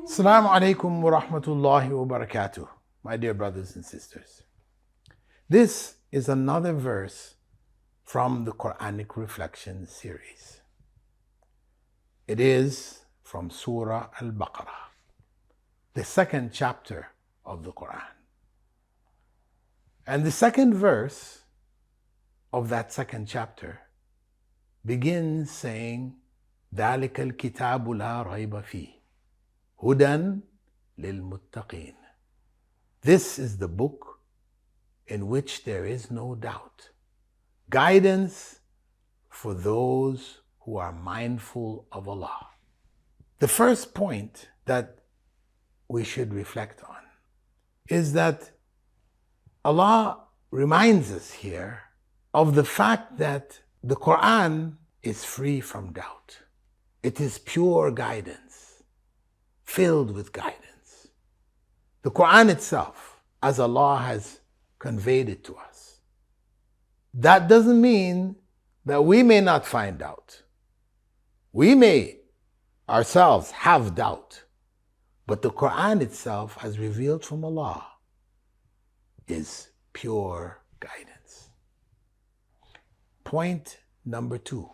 Assalamu alaikum wa rahmatullahi wa barakatuh, my dear brothers and sisters. This is another verse from the Quranic Reflection series. It is from Surah Al-Baqarah, the second chapter of the Quran. And the second verse of that second chapter begins saying, ذَلِكَ الْكِتَابُ لَا رَيْبَ فِيهِ هُدًى لِلْمُتَّقِينَ. This is the book in which there is no doubt, guidance for those who are mindful of Allah. The first point that we should reflect on is that Allah reminds us here of the fact that the Quran is free from doubt. It is pure guidance, filled with guidance. The Quran itself, as Allah has conveyed it to us. That doesn't mean that we may not find doubt. We may ourselves have doubt, but the Quran itself, as revealed from Allah, is pure guidance. Point number 2.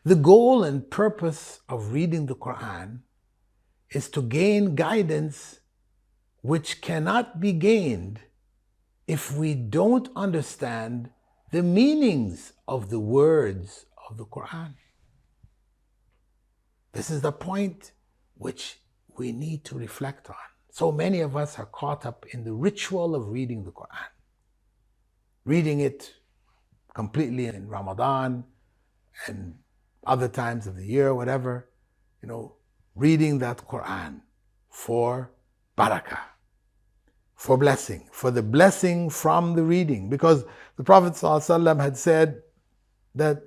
The goal and purpose of reading the Quran is to gain guidance which cannot be gained if we don't understand the meanings of the words of the Quran. This is the point which we need to reflect on. So many of us are caught up in the ritual of reading the Quran, reading it completely in Ramadan and other times of the year, whatever, reading that Quran for barakah, for blessing, for the blessing from the reading. Because the Prophet ﷺ had said that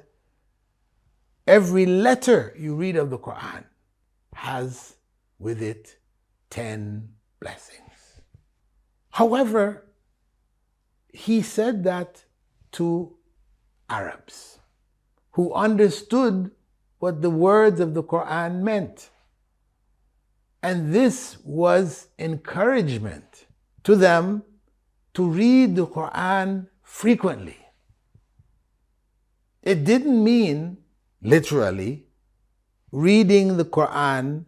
every letter you read of the Quran has with it 10 blessings. However, he said that to Arabs who understood what the words of the Quran meant. And this was encouragement to them to read the Quran frequently. It didn't mean literally reading the Quran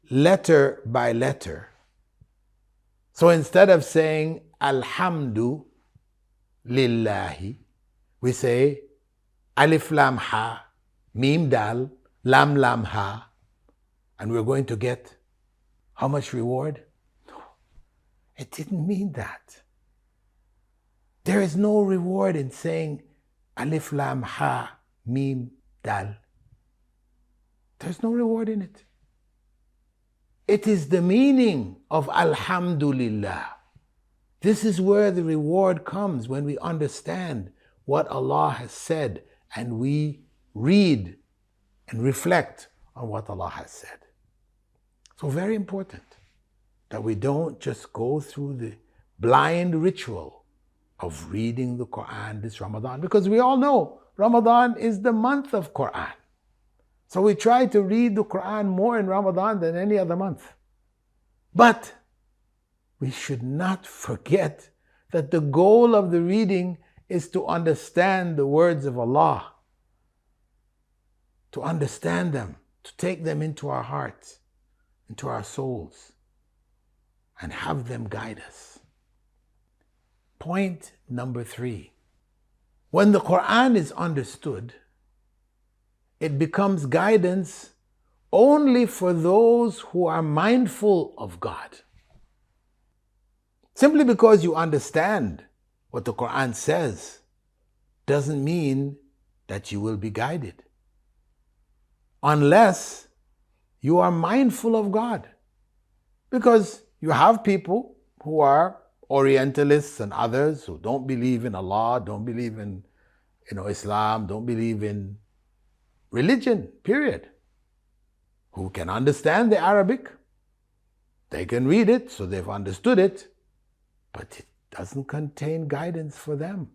letter by letter. So instead of saying Alhamdu Lillahi, we say Alif Lam Ha, Mim Dal, Lam Lam Ha, and we're going to get how much reward? No, it didn't mean that. There is no reward in saying Alif Lam Ha, Mim Dal. There's no reward in it. It is the meaning of Alhamdulillah. This is where the reward comes, when we understand what Allah has said and we read and reflect on what Allah has said. So very important that we don't just go through the blind ritual of reading the Quran this Ramadan, because we all know Ramadan is the month of Quran. So we try to read the Quran more in Ramadan than any other month. But we should not forget that the goal of the reading is to understand the words of Allah, to understand them, to take them into our hearts, into our souls, and have them guide us. Point number 3. When the Quran is understood, it becomes guidance only for those who are mindful of God. Simply because you understand what the Quran says doesn't mean that you will be guided, unless you are mindful of God. Because you have people who are Orientalists and others who don't believe in Allah, don't believe in Islam, don't believe in religion, period, who can understand the Arabic. They can read it, so they've understood it, but it doesn't contain guidance for them.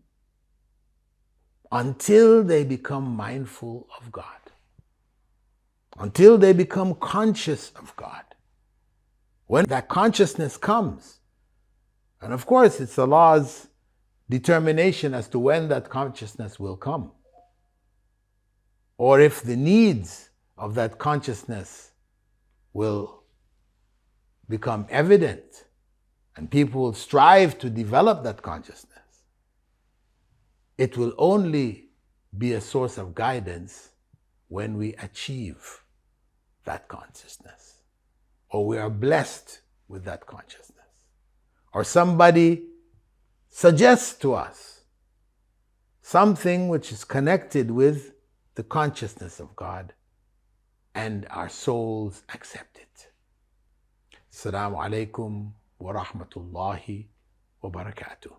until they become mindful of God, until they become conscious of God. When that consciousness comes, and of course it's Allah's determination as to when that consciousness will come, or if the needs of that consciousness will become evident and people will strive to develop that consciousness, it will only be a source of guidance when we achieve that consciousness, or we are blessed with that consciousness, or somebody suggests to us something which is connected with the consciousness of God and our souls accept it. Assalamu alaikum wa rahmatullahi wa barakatuh.